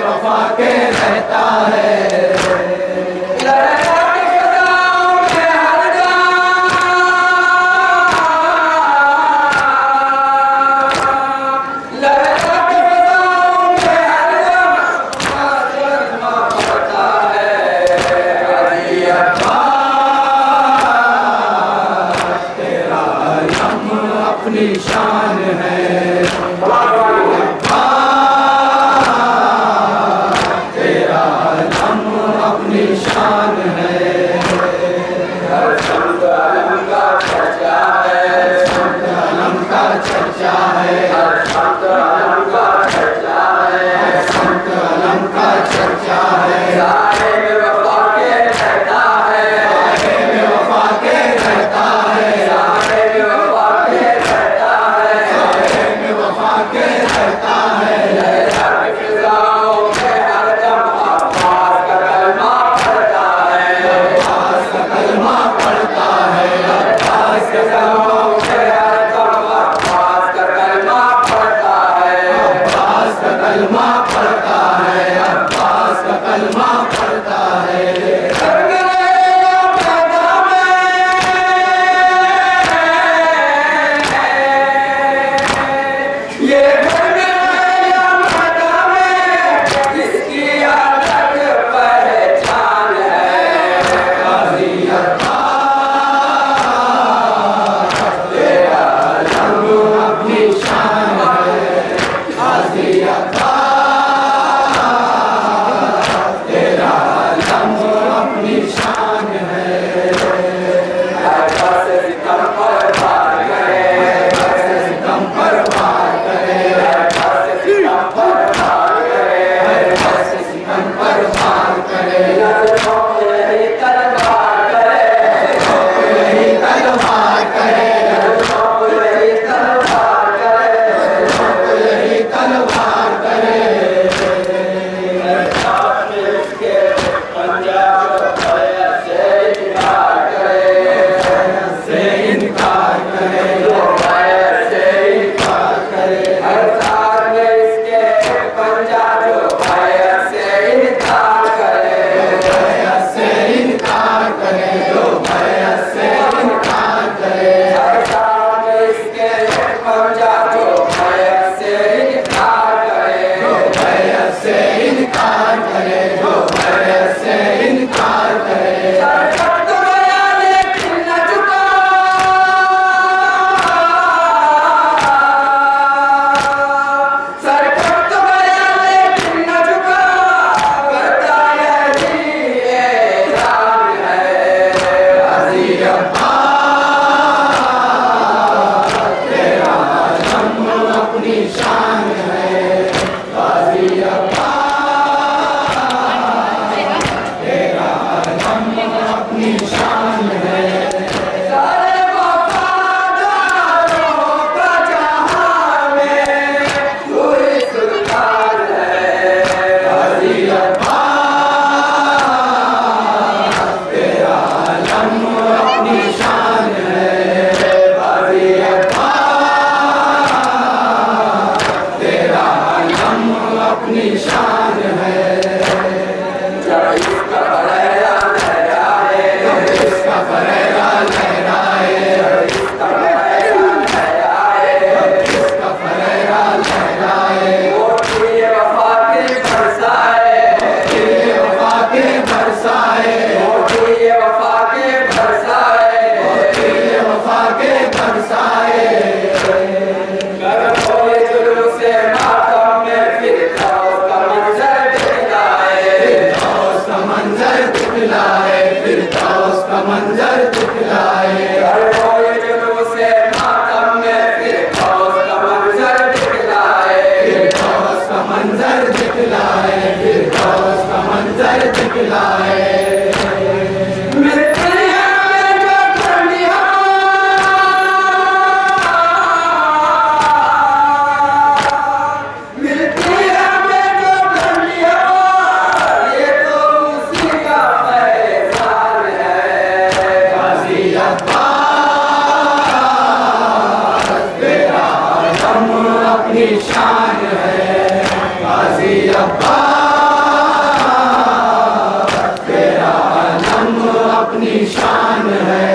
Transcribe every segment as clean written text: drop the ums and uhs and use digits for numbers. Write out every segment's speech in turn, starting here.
वफा के रहता है अपनी शान है तेरा अलम अपनी शान है संत अलम का चर्चा है संत अलम का चर्चा है संत अलम का चर्चा है संत अलम का चर्चा है सारे में वफा के रहता है सारे में वफा के रहता है सारे में वफा के रहता है सारे में वफा के रहता है फिजाओं में हरदम अब्बास का कलमा पढ़ता है अब्बास का कलमा पढ़ता है अब्बास के कलमों में हरदम अब्बास का कलमा पढ़ता है अब्बास का कलमा पढ़ता है अब्बास का कलमा पढ़ता है अपनी शान है। गाजी अब्बास तेरा अलम अपनी शान है।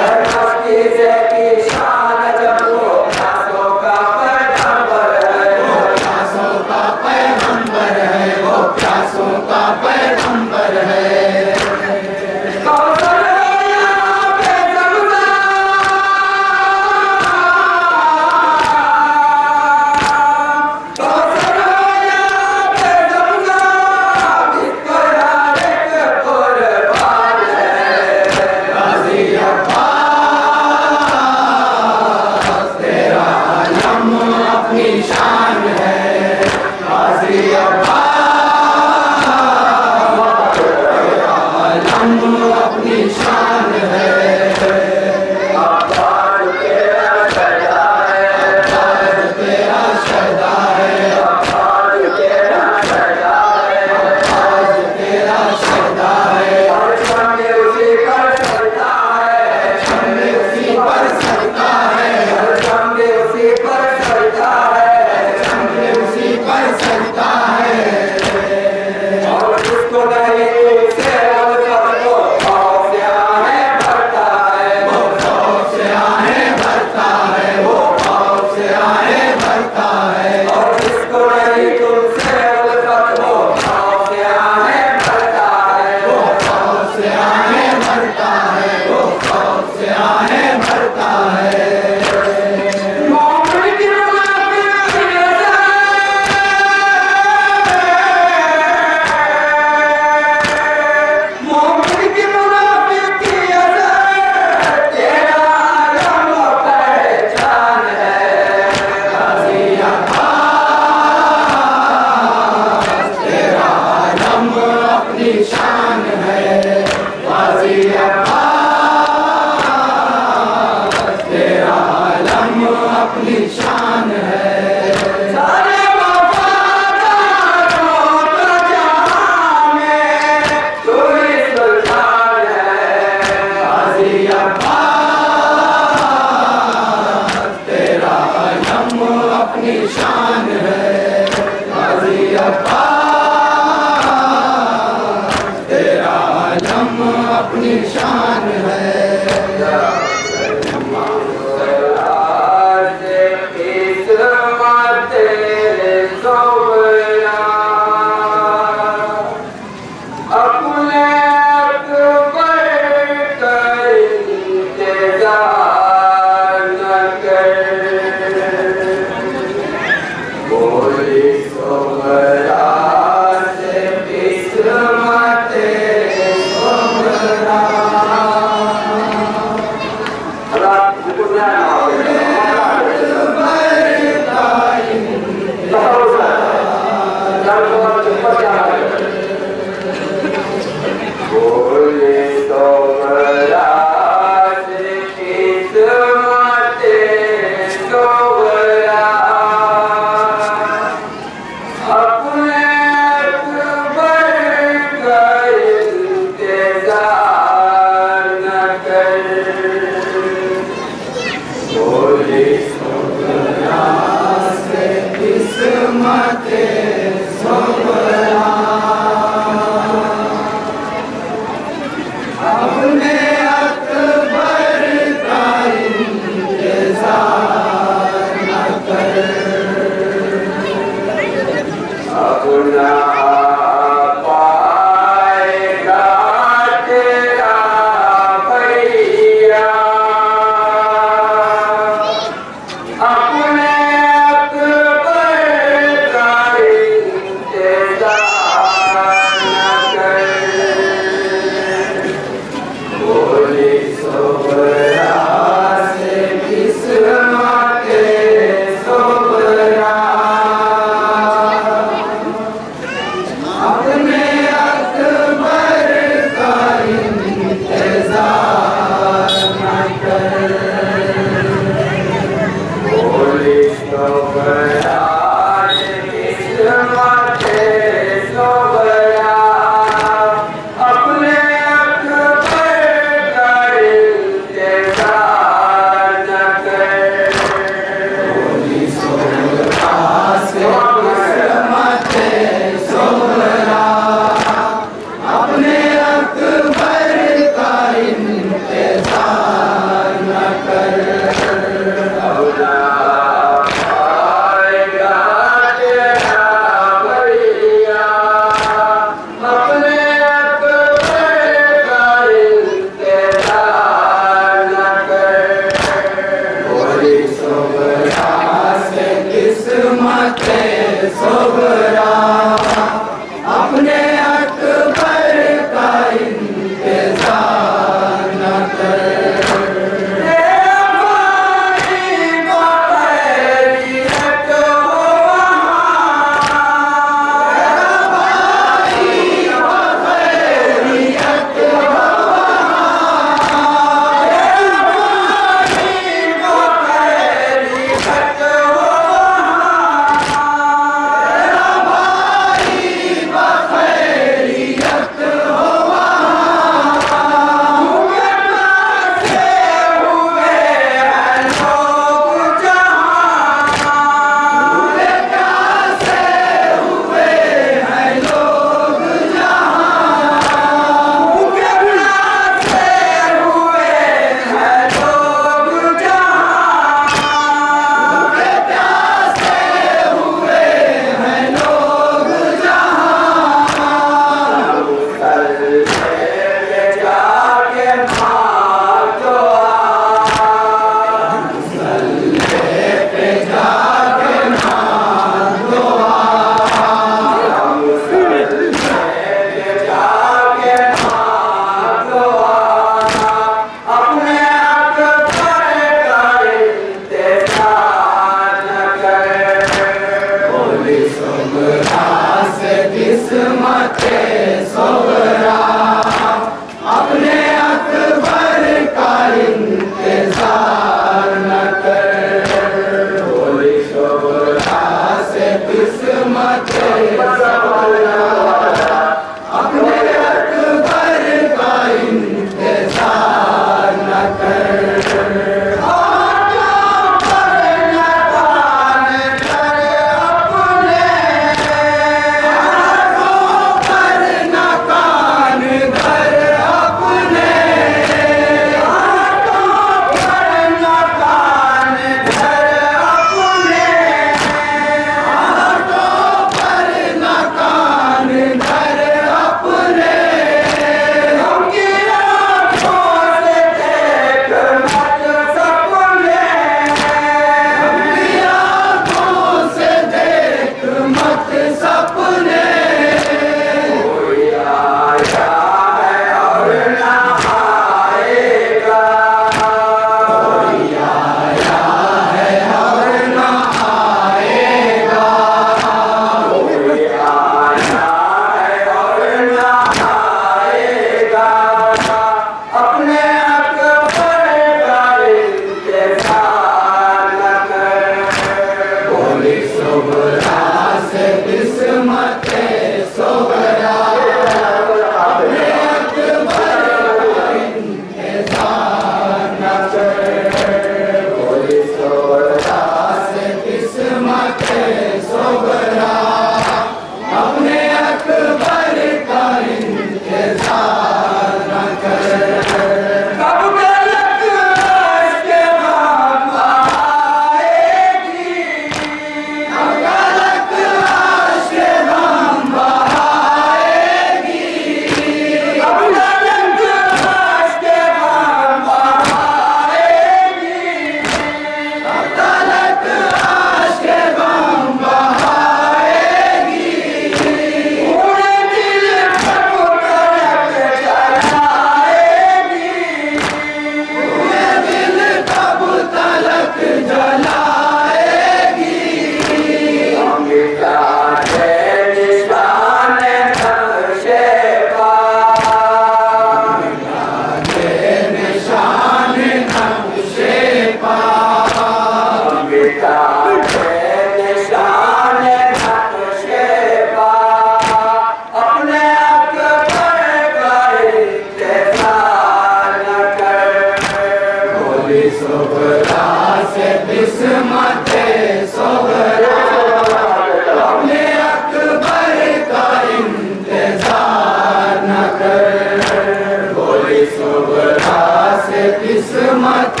किस्मत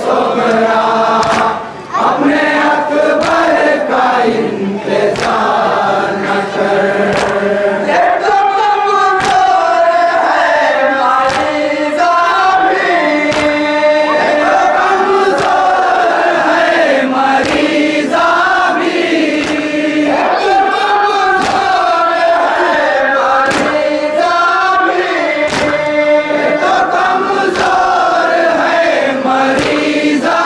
सोगरा अपने अकबर का इंतजार न कर। ये तो कमजोर है मरीज़ा भी, ये तो कमजोर है मरीज़ा भी, ये तो कमजोर है मरीज़ा भी, ये तो कमजोर है मरीज़ा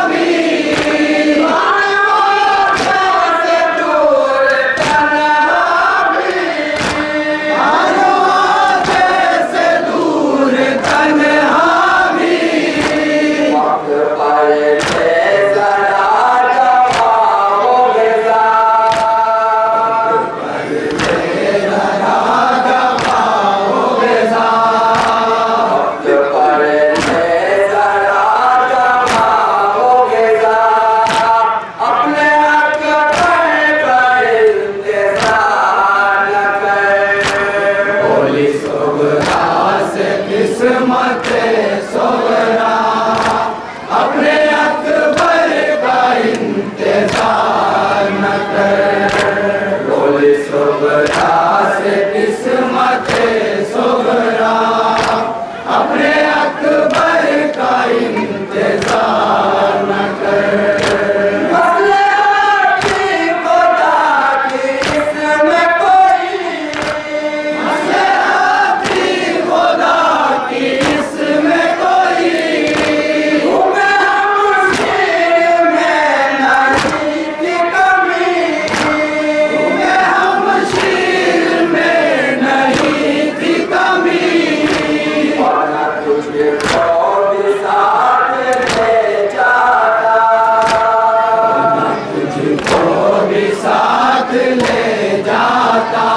भी। से दूर तन्हा भी, से दूर तन्हा भी, वक्त पर जरा गवाओगे ज़ात, जरा गवाओगे ज़ात, वक्त पर जरा गवाओगे ज़ात, अपने अकबर का इंतजार न कर। बोली सोगरा से किस्मत सोगरा अपने अकबर का इंतजार न कर। बोली सोगरा से किस्मत सोगरा अपने अकबर का इंतजार न कर। मसलहत की खुदा की इसमें कोई, मसलहत की खुदा की इसमें कोई, घूमे हम शीर में नहीं थी कमी, घूमे हम शीर में नहीं थी कमी, और न तुझको भी साथ ले जाता, न तुझको भी साथ ले जाता,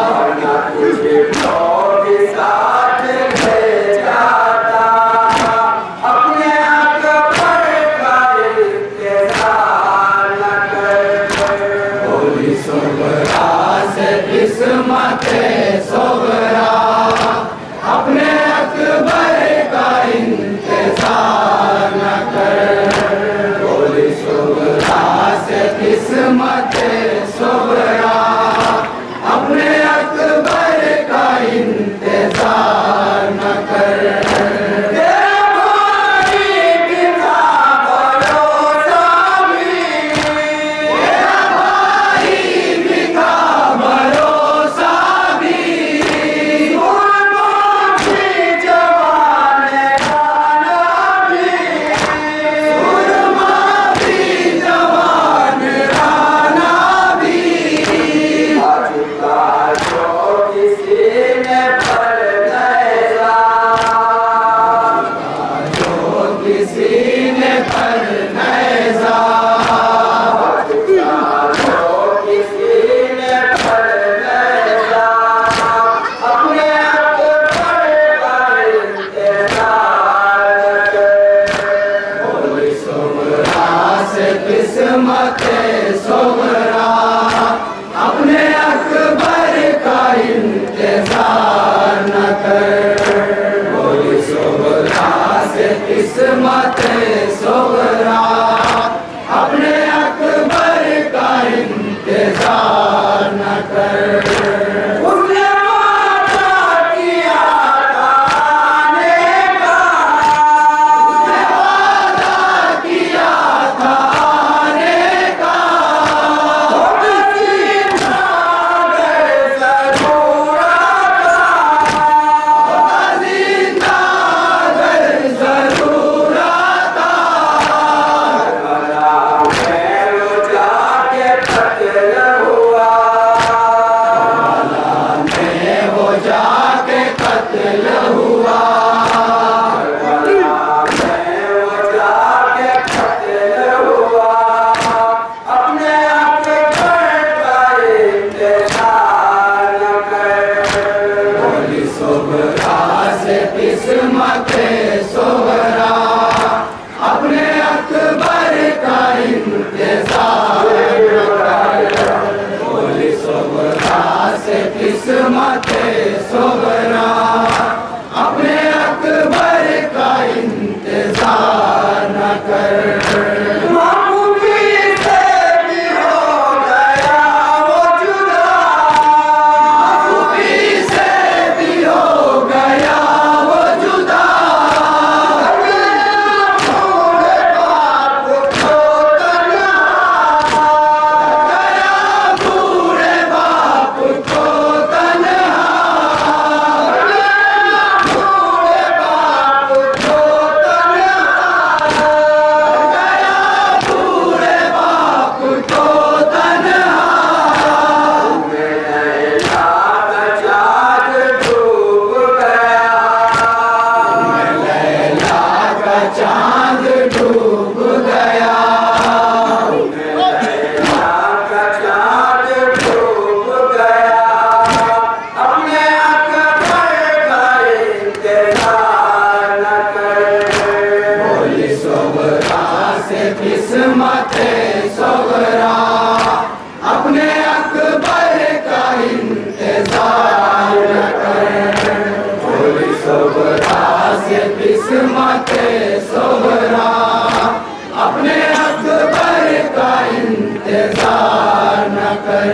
और न तुझको भी साथ ले जाता, अपने अकबर का इंतजार न कर। बोली सोगरा से किस्मत सोगरा अपने अकबर का इंतजार न कर। बोली सोगरा से किस्मत सोगरा अपने अकबर का इंतजार न कर। तेरे भाई भी था भरोसा भी, तेरा भाई भी था भरोसा भी, सुरमा भी जवान राना भी, सुरमा भी जवान राना भी, आज का जो किसी ने पर नैज़ा, जो किसी ने पर नैज़ा, आज का जो किसी ने पर नैज़ा, अपने अकबर का इंतजार न कर। बोली सोगरा से किस्मत सोगरा अपने अकबर का इंतजार न कर। बोली सोगरा से किस्मत सोगरा अपने अकबर का इंतजार न कर। उसने वादा किया था आने का, उसने वादा किया था आने का, जिंदा अगर जरूर आता, जिंदा अगर जरूर आता, चांद डूब गया, लैला का चांद डूब गया, अपने अकबर का इंतजार न कर। बोली सोगरा से किस्मते सोगरा, अपने अकबर का इंतजार न कर। बोली सोगरा से किस्मते सोगरा, अपने अकबर का इंतजार न कर।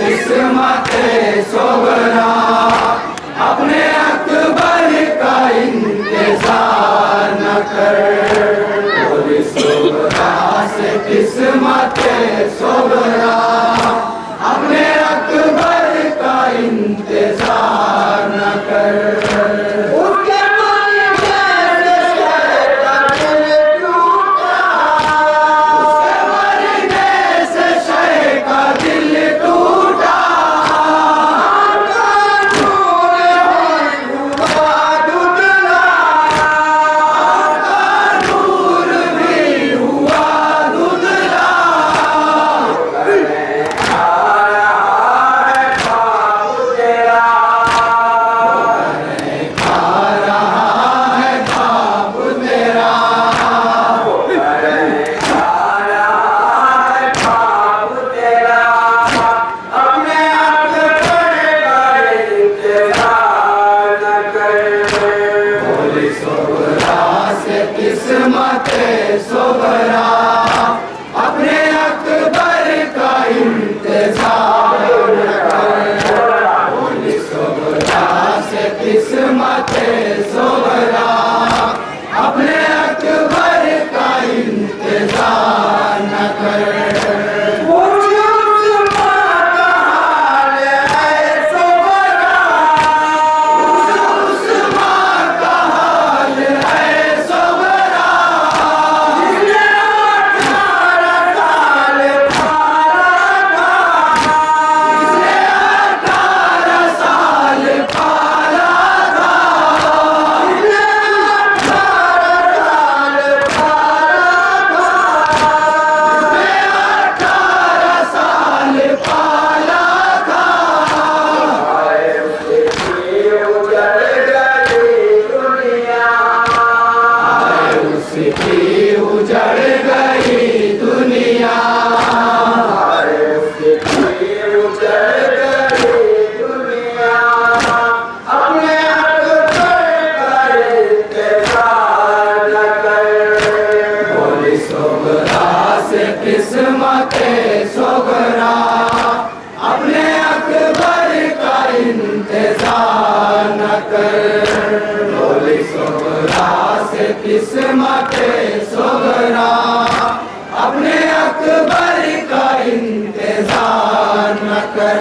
किस्मते सोगरा, अपने अकबर का इंतजार न कर। बोली सोगरा से किस्मते सोगरा, अपने अकबर का इंतजार न कर। किस्मते सोगरा, अपने अकबर का इंतजार न कर। बोली सोगरा से किस्मते सोगरा, अपने अकबर का इंतजार न कर। उजड़ गई दुनिया, उजड़ गई दुनिया, अपने अकबर का इंतजार न कर। बोली सोगरा से किस्मते सोगरा, अपने अकबर का इंतजार न कर। बोली सोगरा से किस्मते सोगरा, अपने अकबर का इंतजार न कर।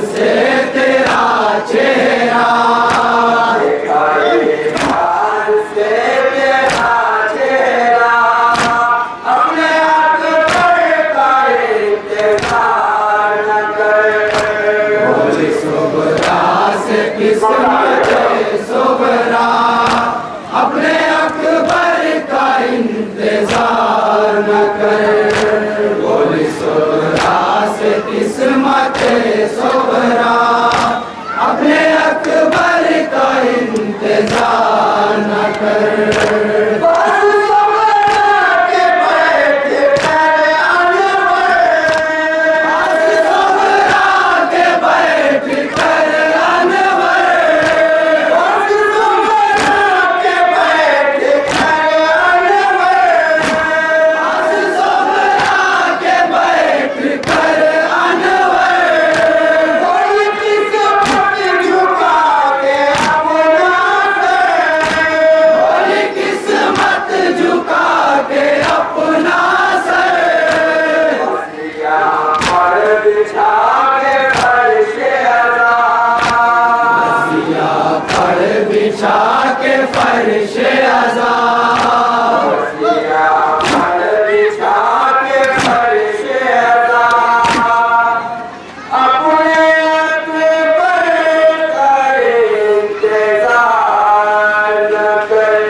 से किस्मत सुबरा, अपने अकबर का इंतजार न कर। बोली सुबरा से किस्मत सुबरा, अपने अकबर का इंतजार न कर। बिछा के फर्श अज़ा, बिछा के फर्श अज़ा, अपने अकबर का इंतजार न कर।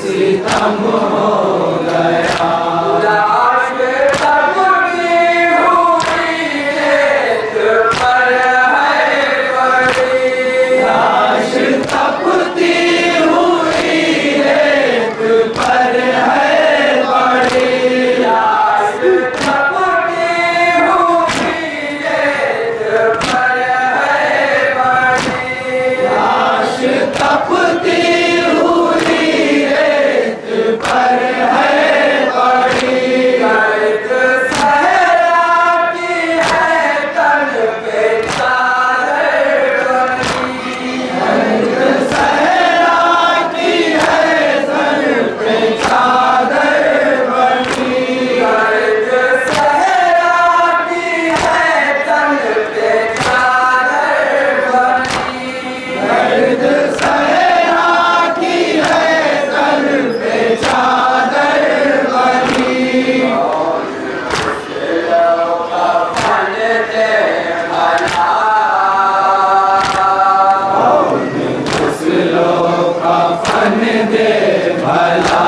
सितम हो बन दे भला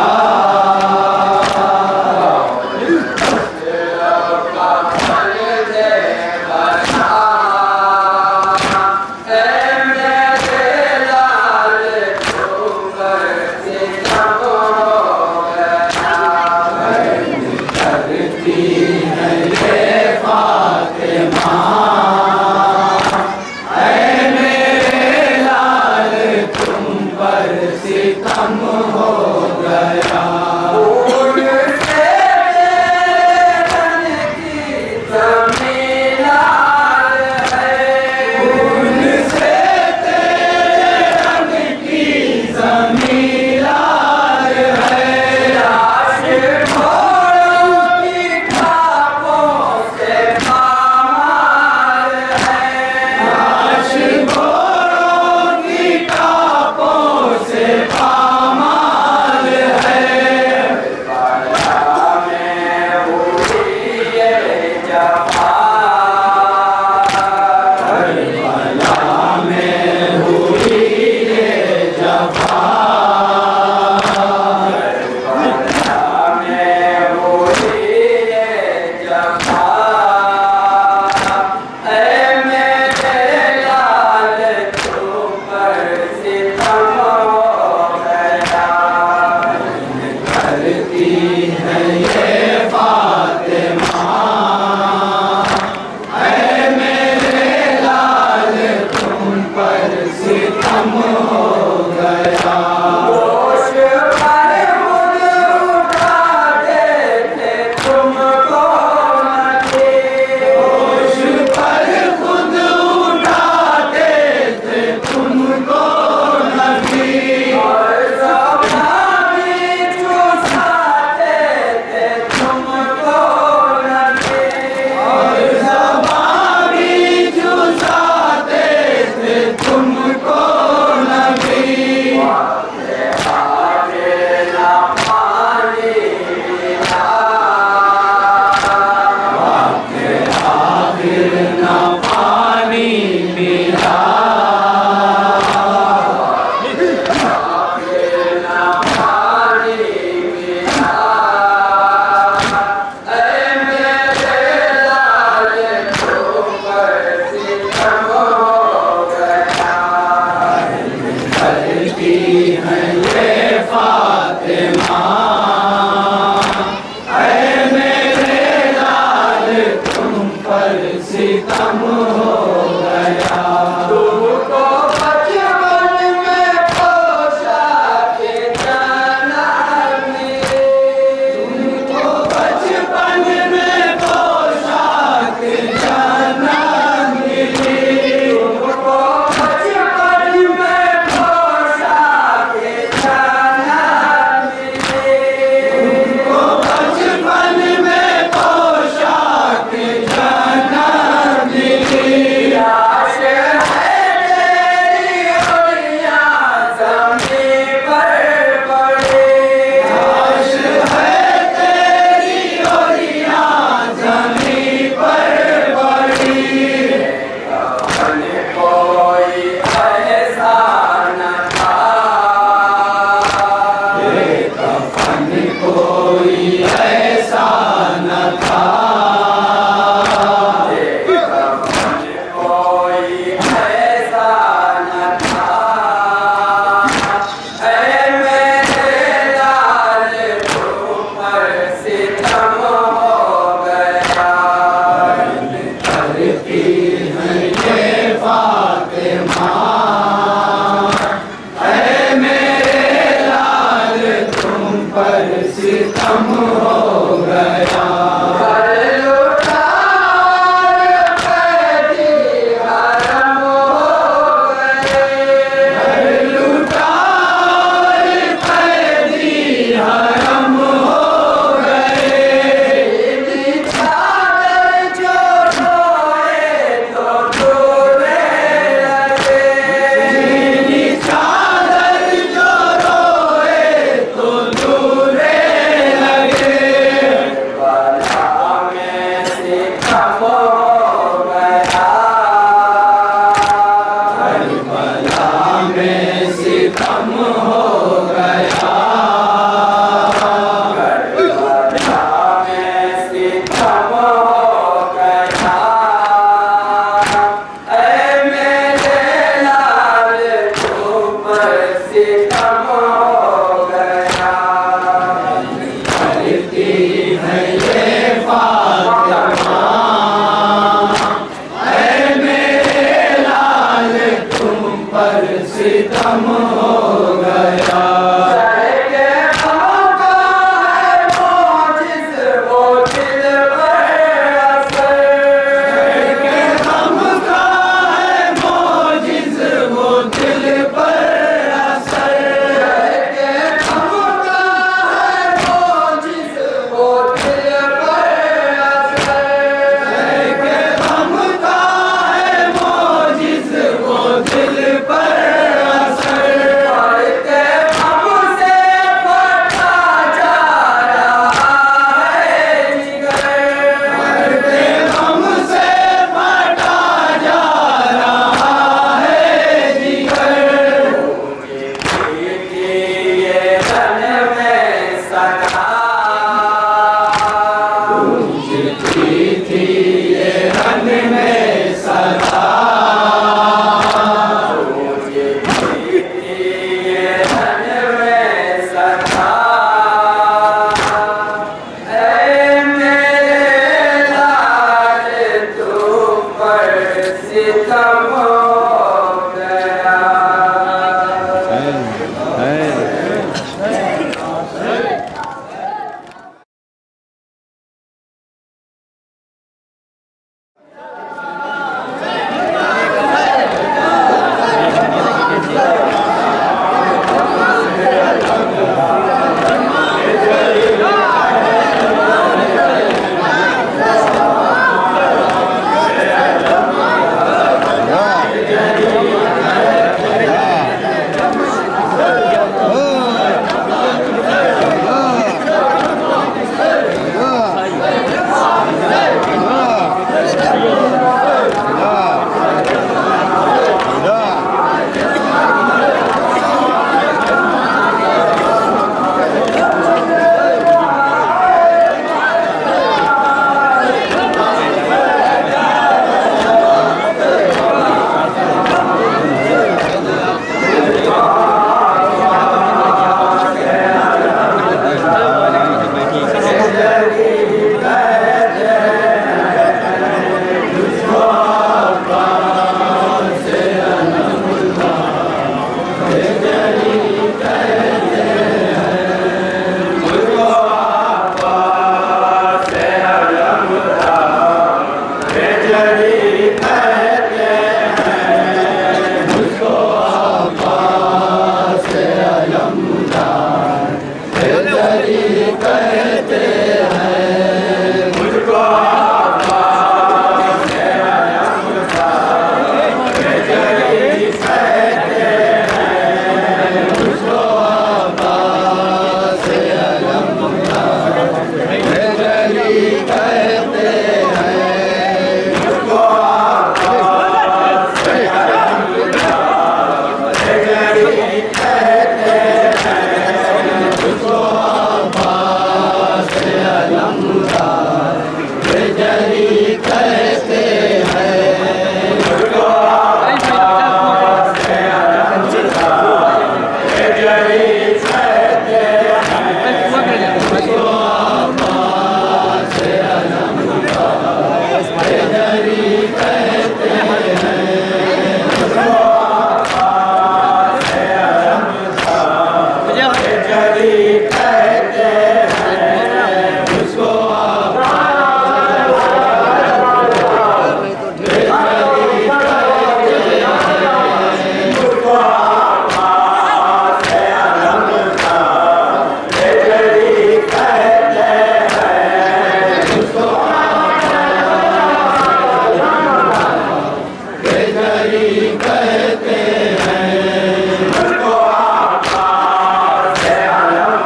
कहते हैं मुझको आकाश से अलम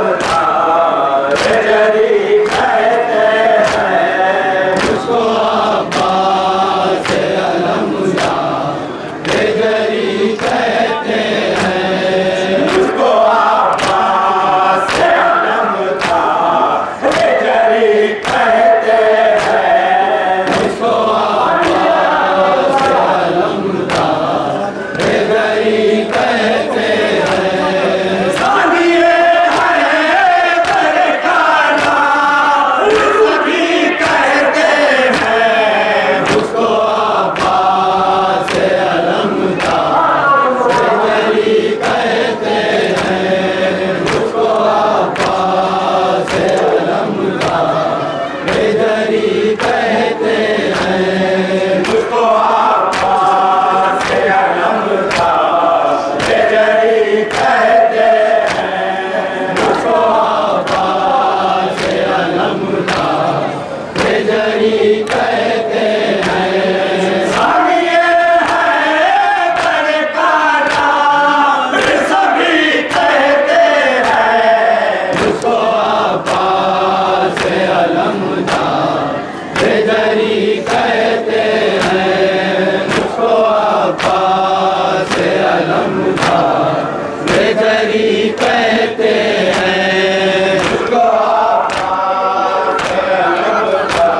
कहते हैं, उसको अब्बास अलमदा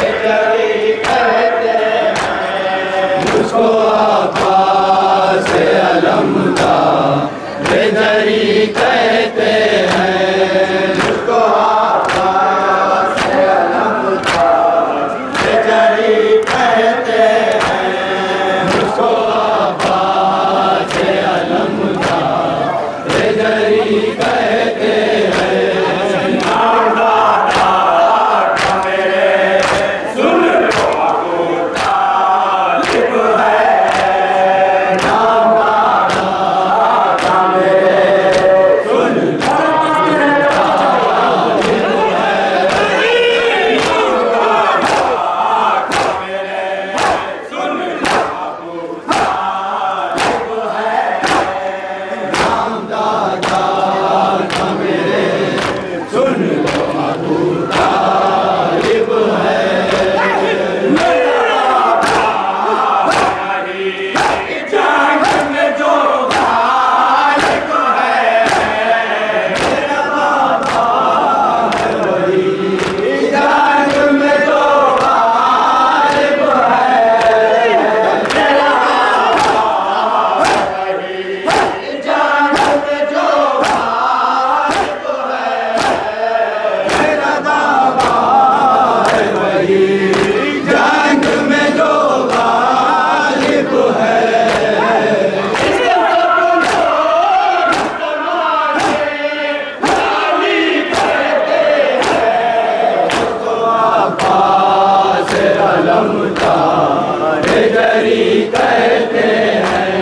हैदरी कहते हैं, उसको अब्बास अलमदा हैदरी कहते हैं, उसको अब्बास अलमदा हैदरी कहते हैं, उसको अब्बास अलमदा हैदरी कहते हैं। नाम दाता का मेरे सुन लो अबू तालिब है, नाम दाता का मेरे सुन लो अबू तालिब है, नाम दाता का मेरे सुन लो अबू तालिब है, नाम दाता का मेरे सुन लो अबू तालिब है। मेरा बाबा ही जंग में जो गालिब है, मेरा बाबा है वही जंग में जो गालिब है, मेरा बाबा है वही जंग में जो गालिब है, मेरा बाबा है वही जंग में जो गालिब है। इसके सब लोग जमाने गाली कहते हैं, उसको अब्बास अलमदा हैदरी कहते हैं,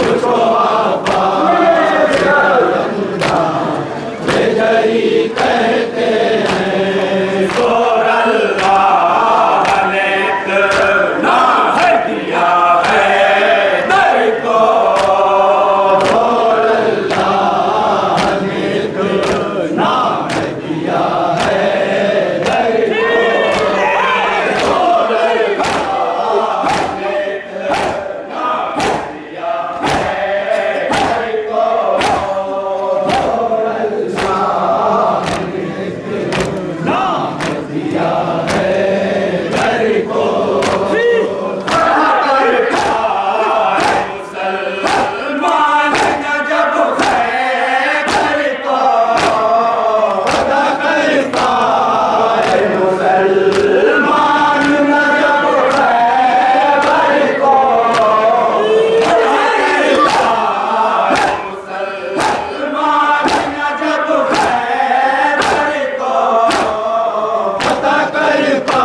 उसको अब्बास अलमदा हैदरी कहते हैं। और अल्लाह ने इतना है दिया है दर को, और अल्लाह ने इतना है दिया है दर को, और अल्लाह ने इतना है दिया है दर को, और अल्लाह ने इतना है दिया है दर को। मुसलमान जब खैबर को अदा करता है, मुसलमान जब खैबर को अदा करता है, मुसलमान जब खैबर को अदा करता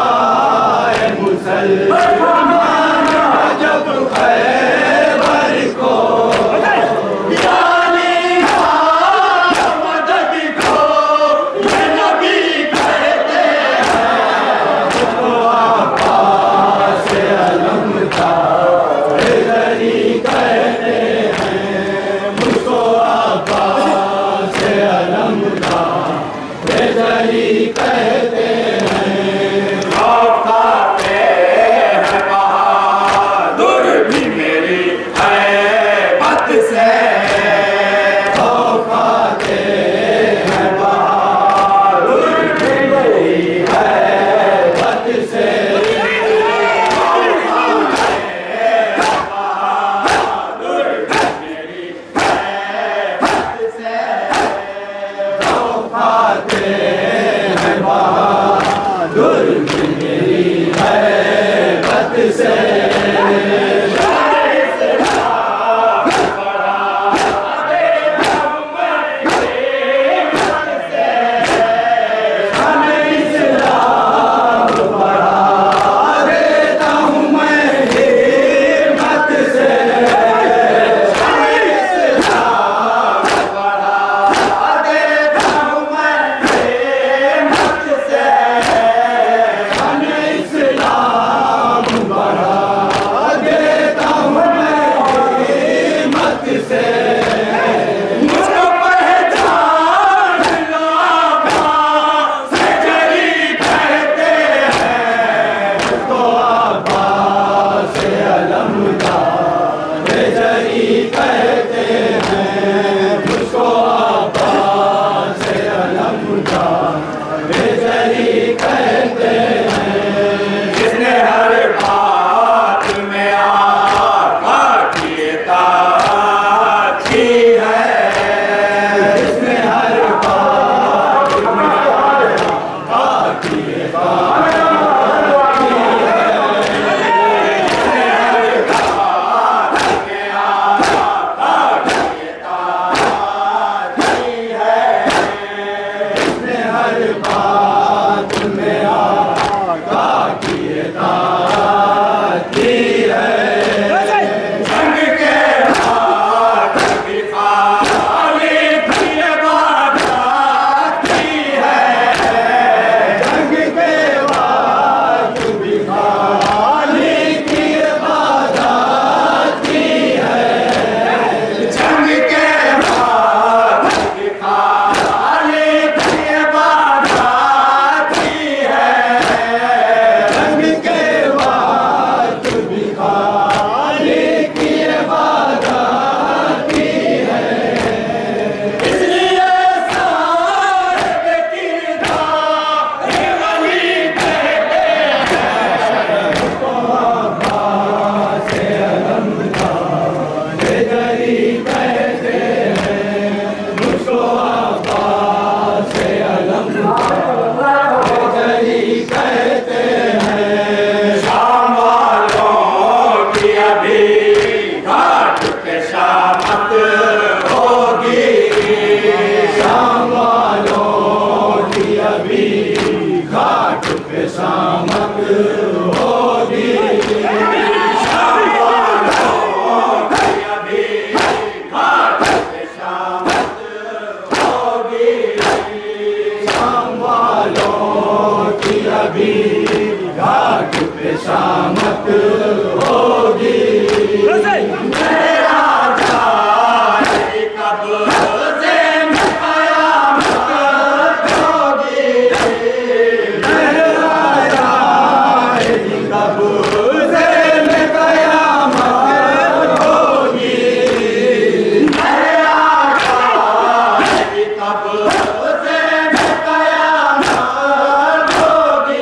है, मुसलमान जब खैबर को यानी मदद को ये नबी कहते हैं, उसको अब्बास अलमदा हैदरी कहते हैं, उसको अब्बास अलमदा हैदरी कहते हैं। औकाते हैं बहादुर भी मेरी हैबत से, औकाते हैं बहादुर भी मेरी हैबत से, औकाते हैं बहादुर भी मेरी हैबत से, औकाते हैं बहादुर भी मेरी हैबत से। बढ़ा शामत होगी। मेरा जाए कब से कयामत होगी। मेरा जाए कब से कयामत होगी। मेरा जाए कब से कयामत होगी।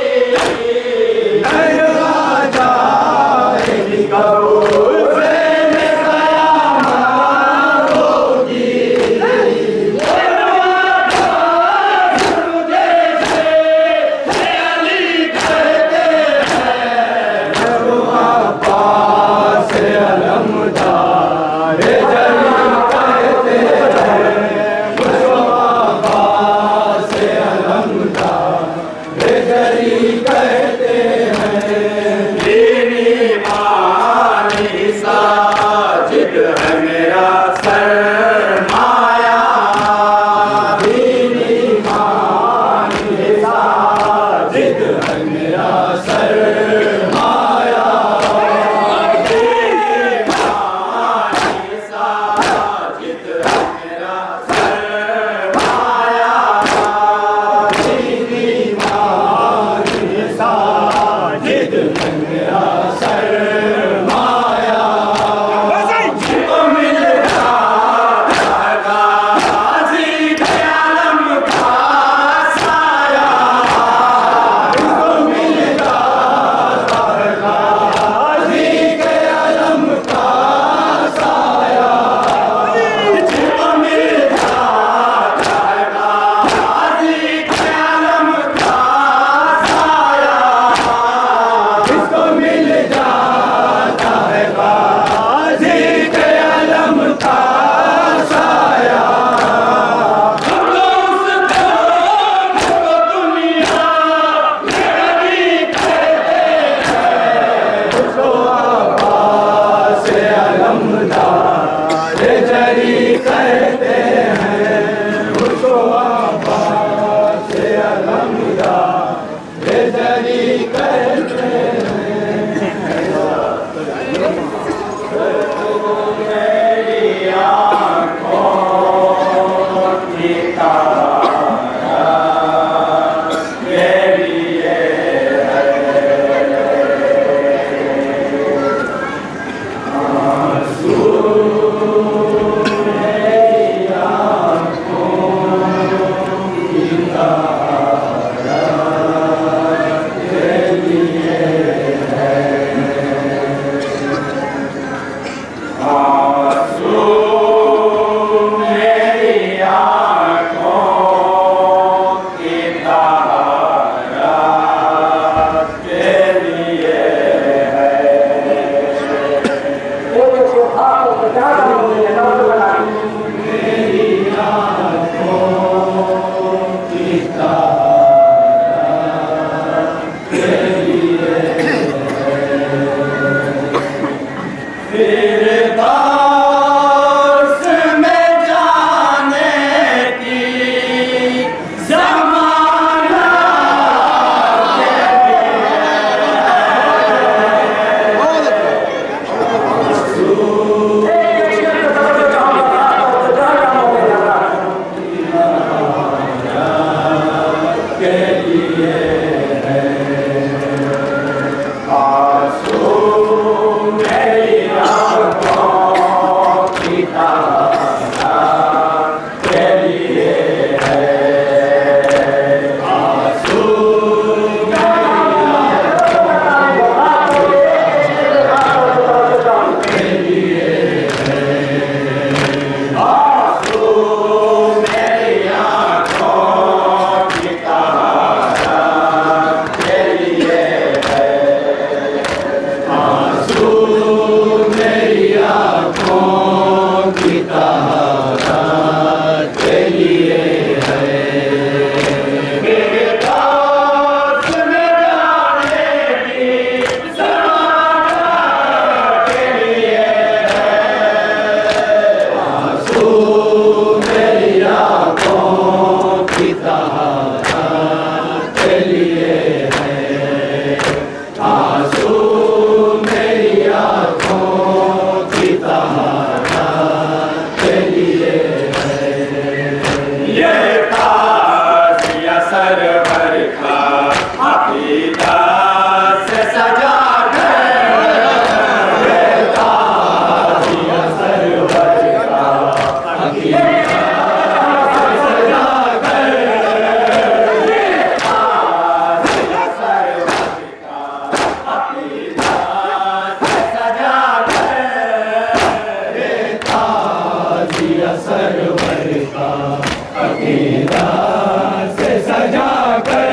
ये ताज़िया सरवर का अक़ीदा से सजा कर, ये ताज़िया सरवर का अक़ीदा से सजा कर, ये ताज़िया सरवर का अक़ीदा से सजा कर, ये ताज़िया सरवर का अक़ीदा से सजा कर।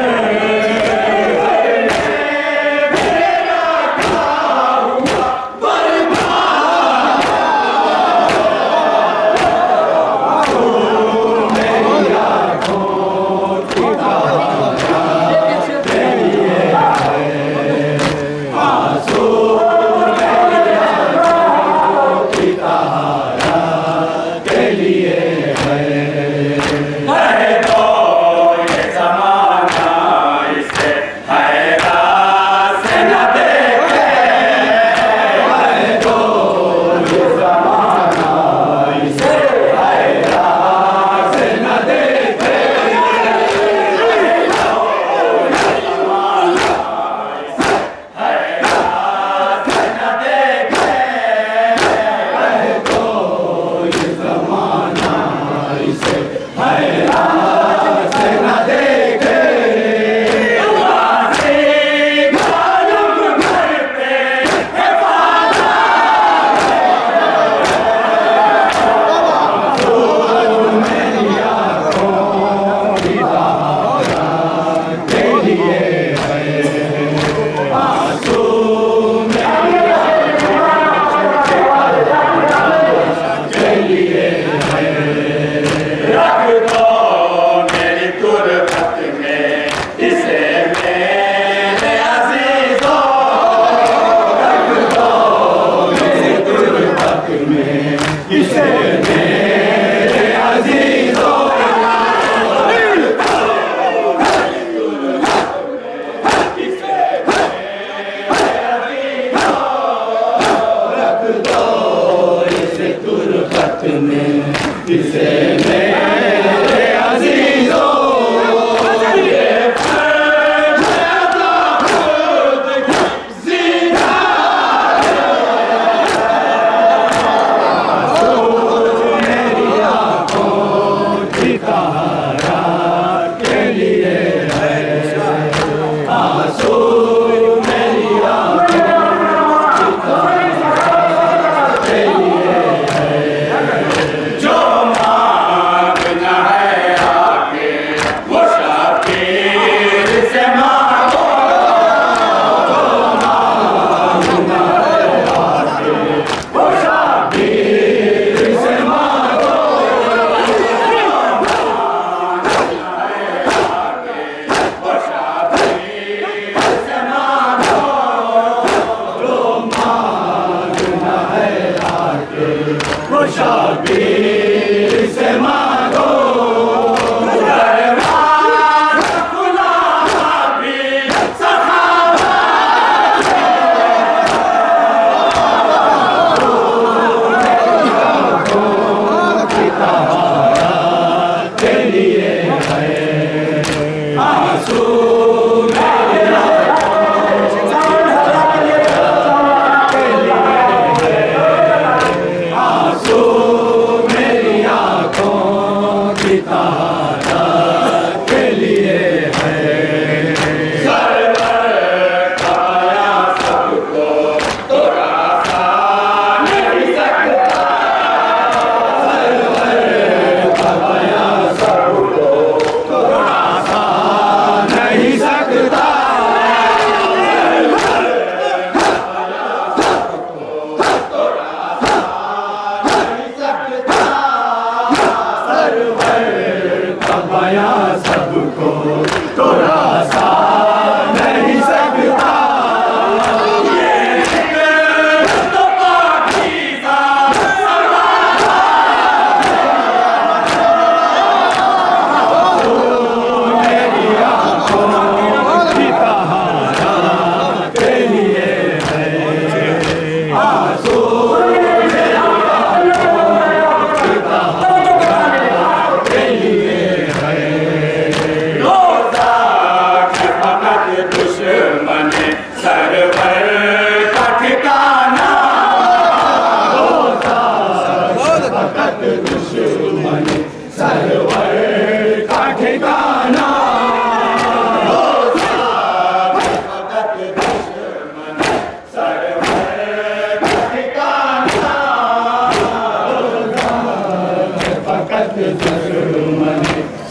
सरवर का ठिकाना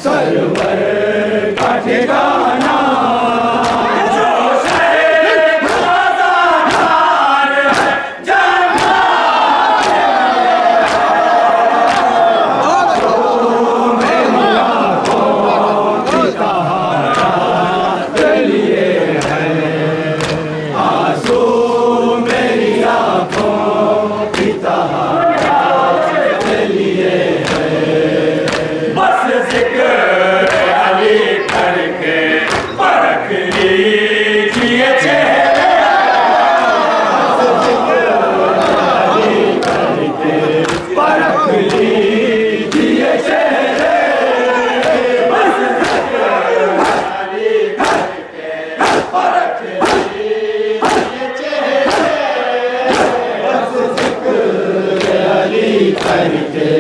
सरवर का ठिकाना जो शहर बाज़ार है आंसू मेरी आँखों की तहारा के लिए है बस जिक्र अली करके परख लीजिए चेहरे परख लीजिए चेहरे बस जिक्र अली करके परख लीजिए चेहरे बस जिक्र अली करके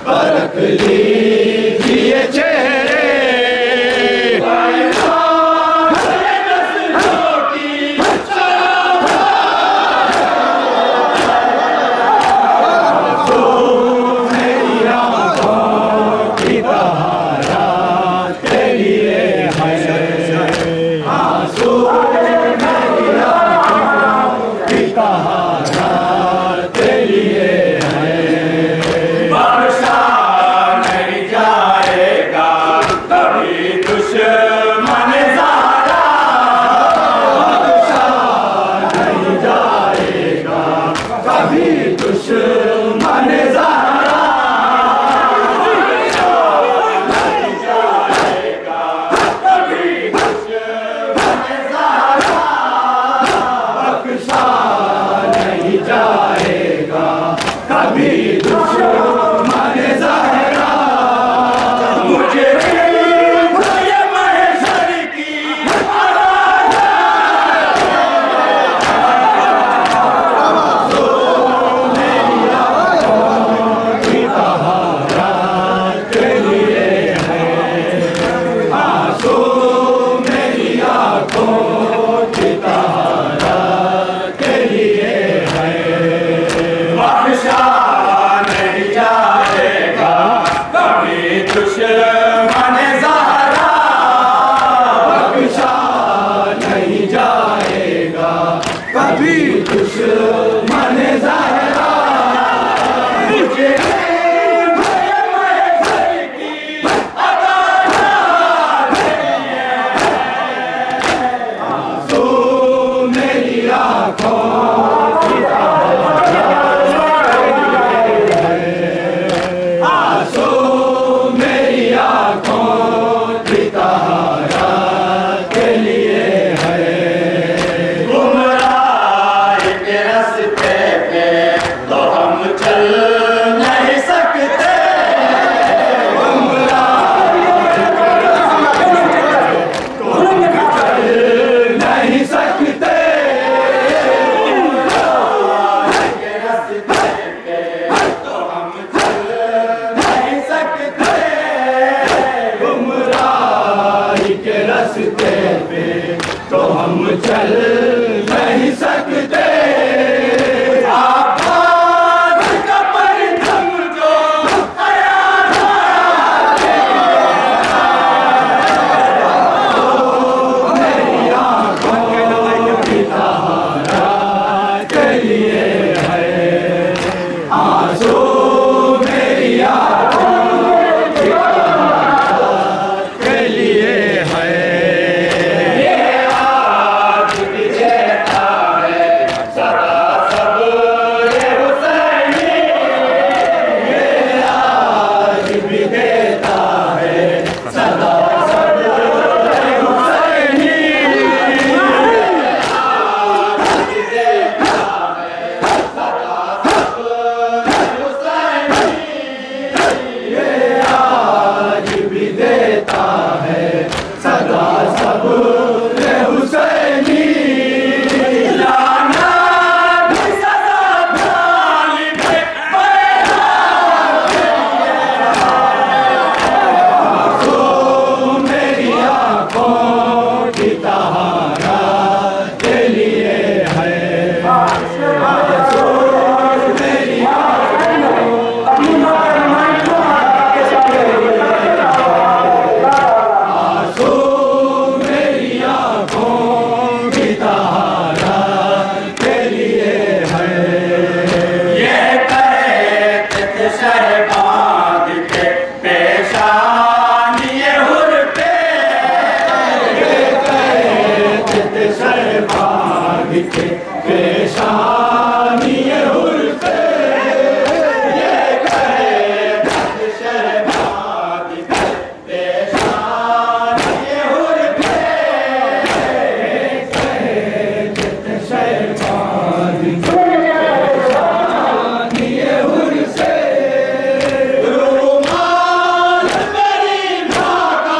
परख लीजिए चेहरे दुश्मन ज़हरा नहीं जाएगा कभी दुश्मन ज़हरा बख्शा नहीं जाएगा कभी दुश्मन ज़हरा मुझे ये महशर की दुश्मन ज़हरा बख्शा नहीं जाएगा कभी दुश्मन ज़हरा मुझे महशर की अदालत आंसू मेरी आँखों की आंसू आँखों की तहारा के लिए है गुमराह के रास्ते पे तो हम चल नहीं सकते गुमराह के रास्ते तो हम चल नहीं सकते गुमराह के रास्ते पे तो हम चल नहीं सकते के रास्ते पे तो हम चल नहीं सकते आवाज़ का परचम जो मेरी आँखों की तहारा के लिए है आंसू मेरी आँखों की तहारा के लिए है ये आज भी देता है पेशानी हुर्फे ये कहे जद शहबाद पेशानी हुर्फे कहे जद शहबाद पेशानी हुर्फे रुमाल मेरी माँ का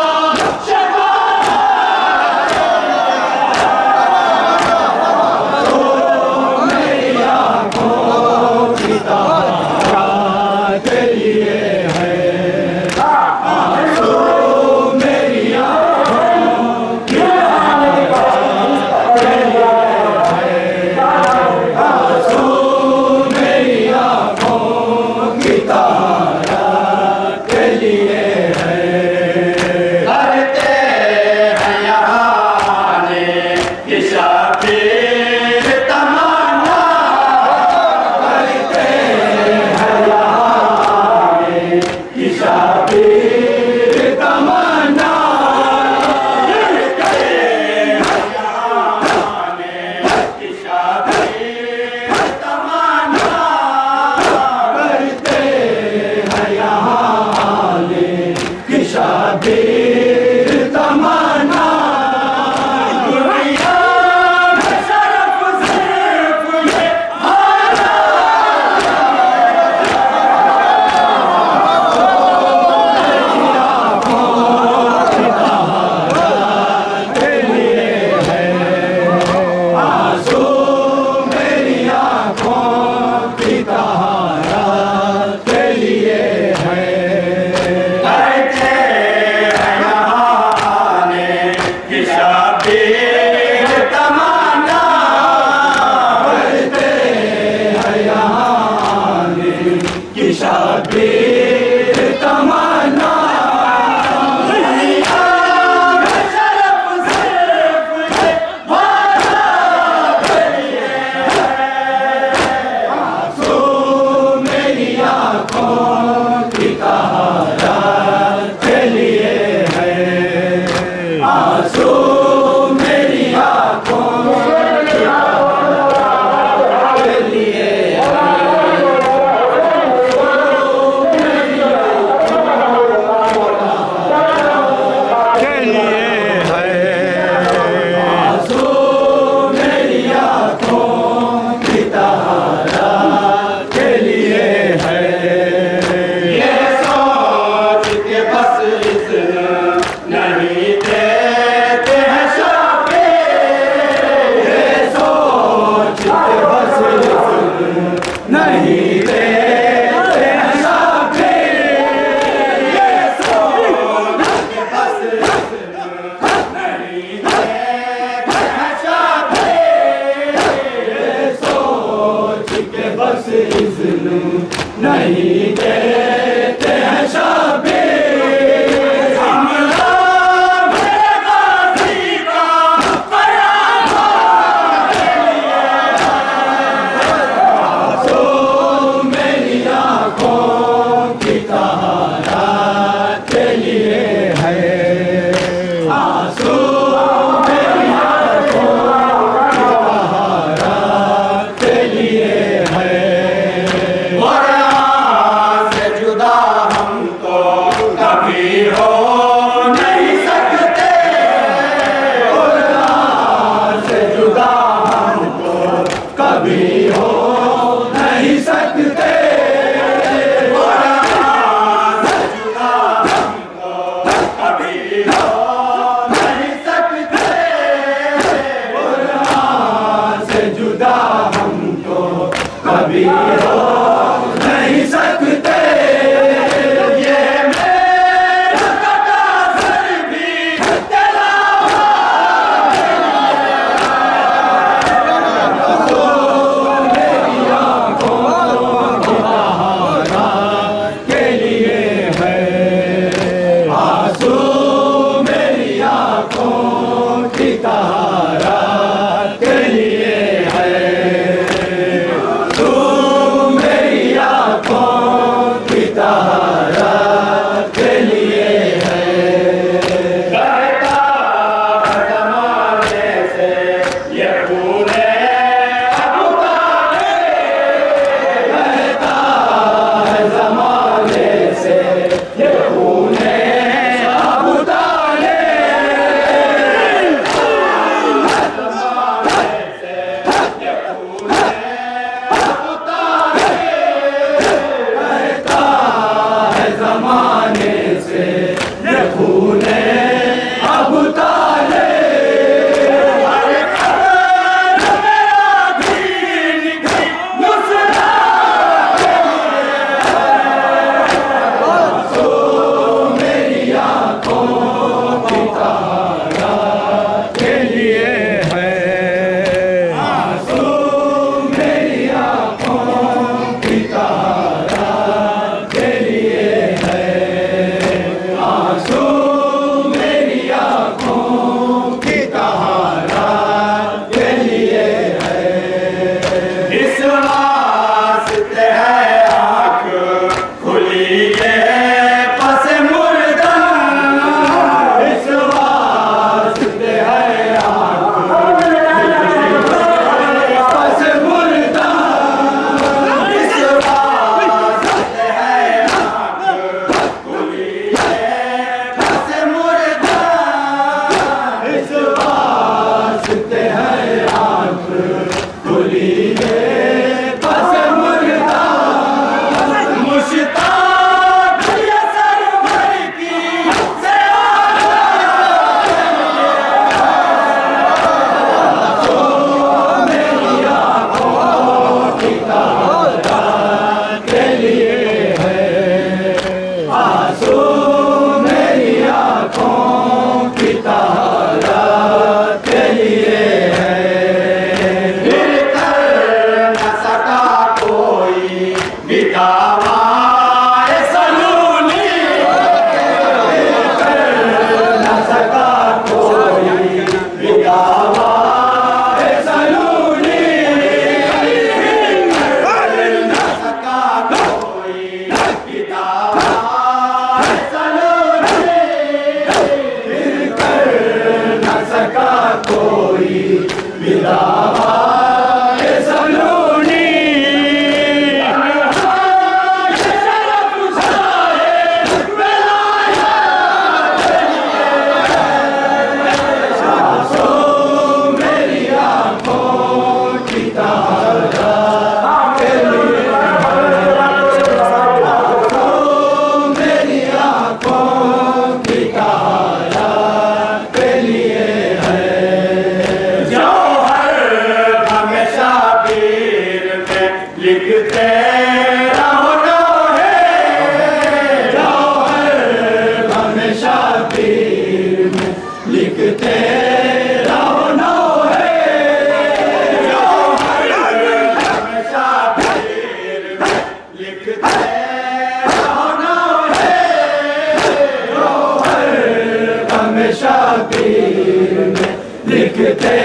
में शबीर में लिखते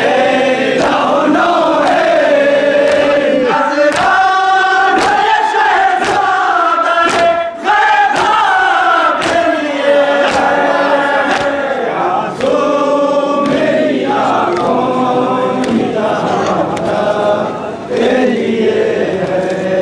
दोनों है नजरान है शहजादा ने ग़ैबा के लिए आंसू मेरी आँखों की दहाड़ा के लिए है।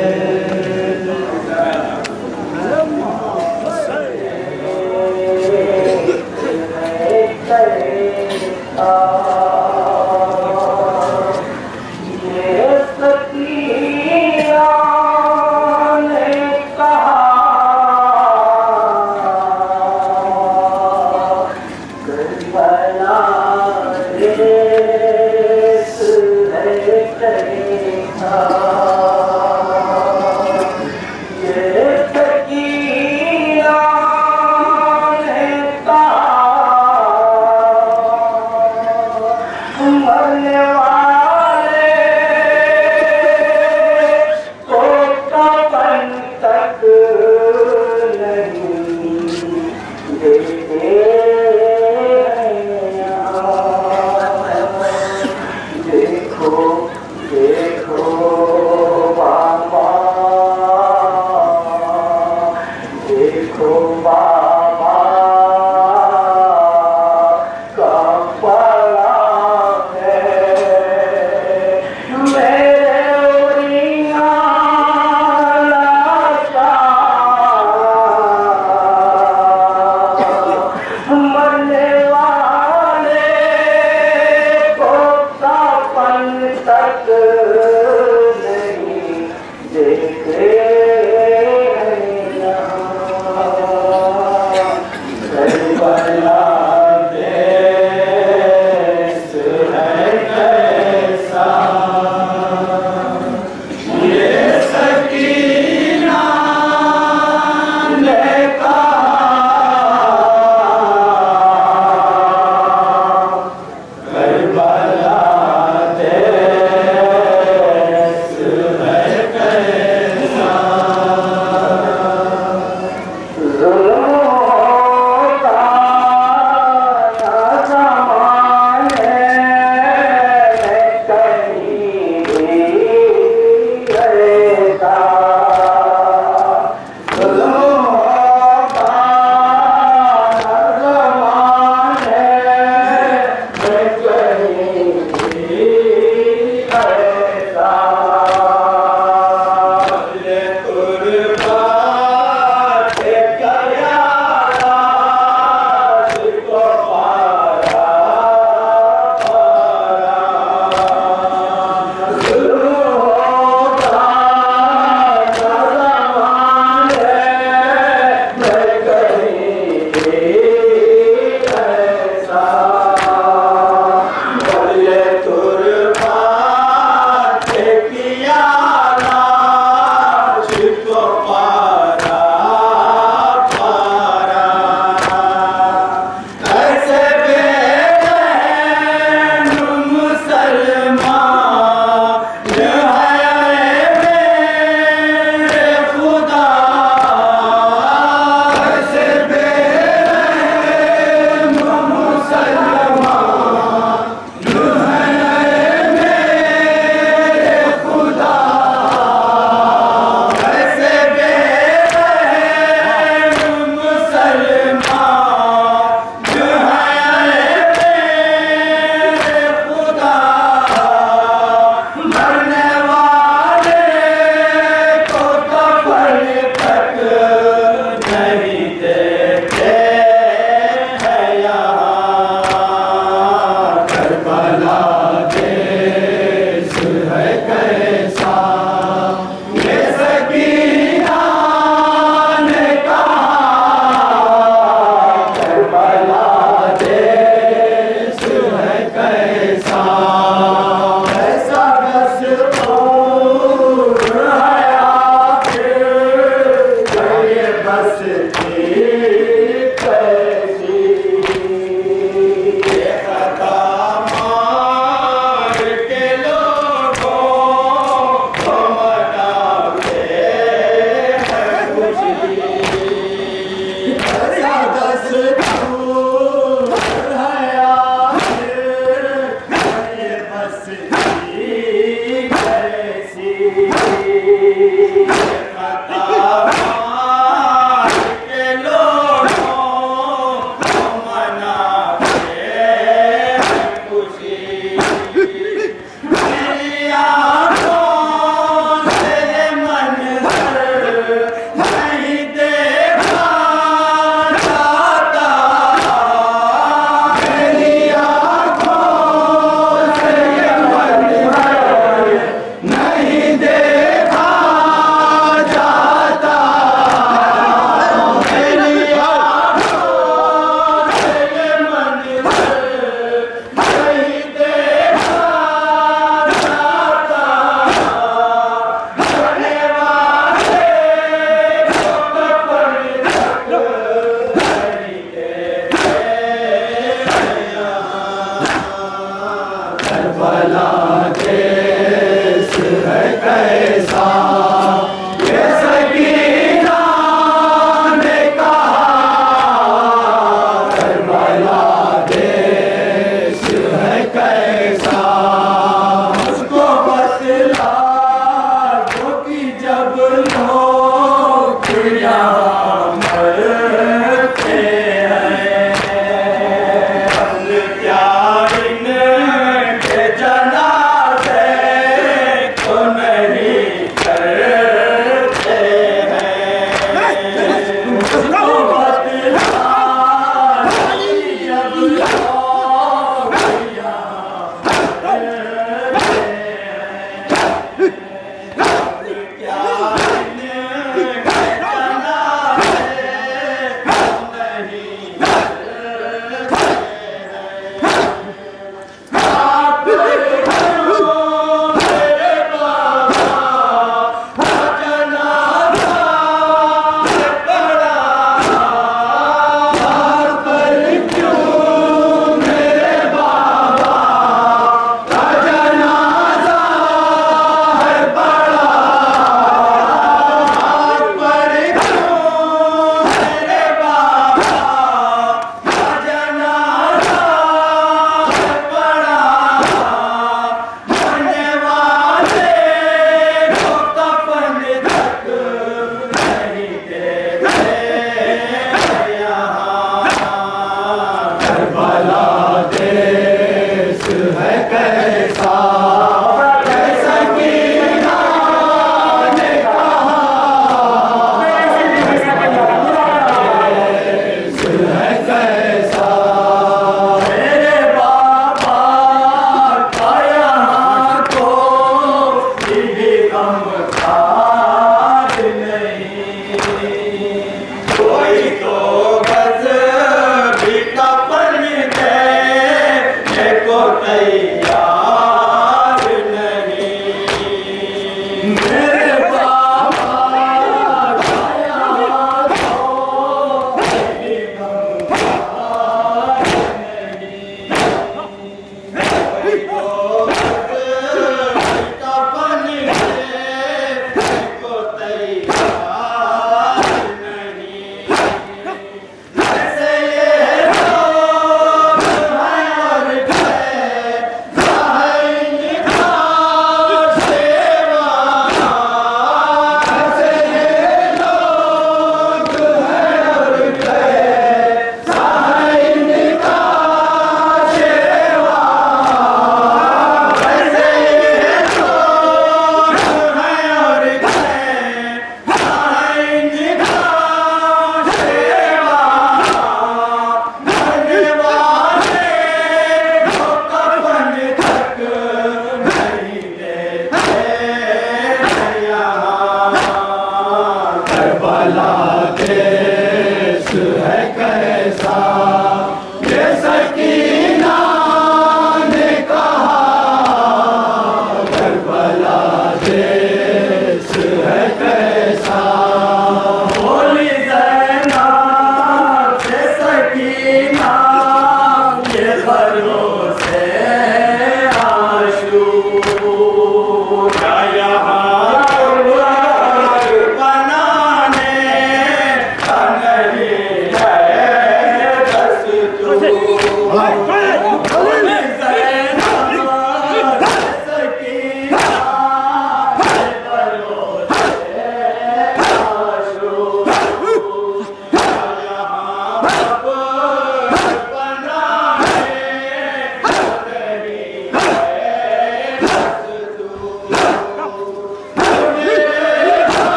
सबके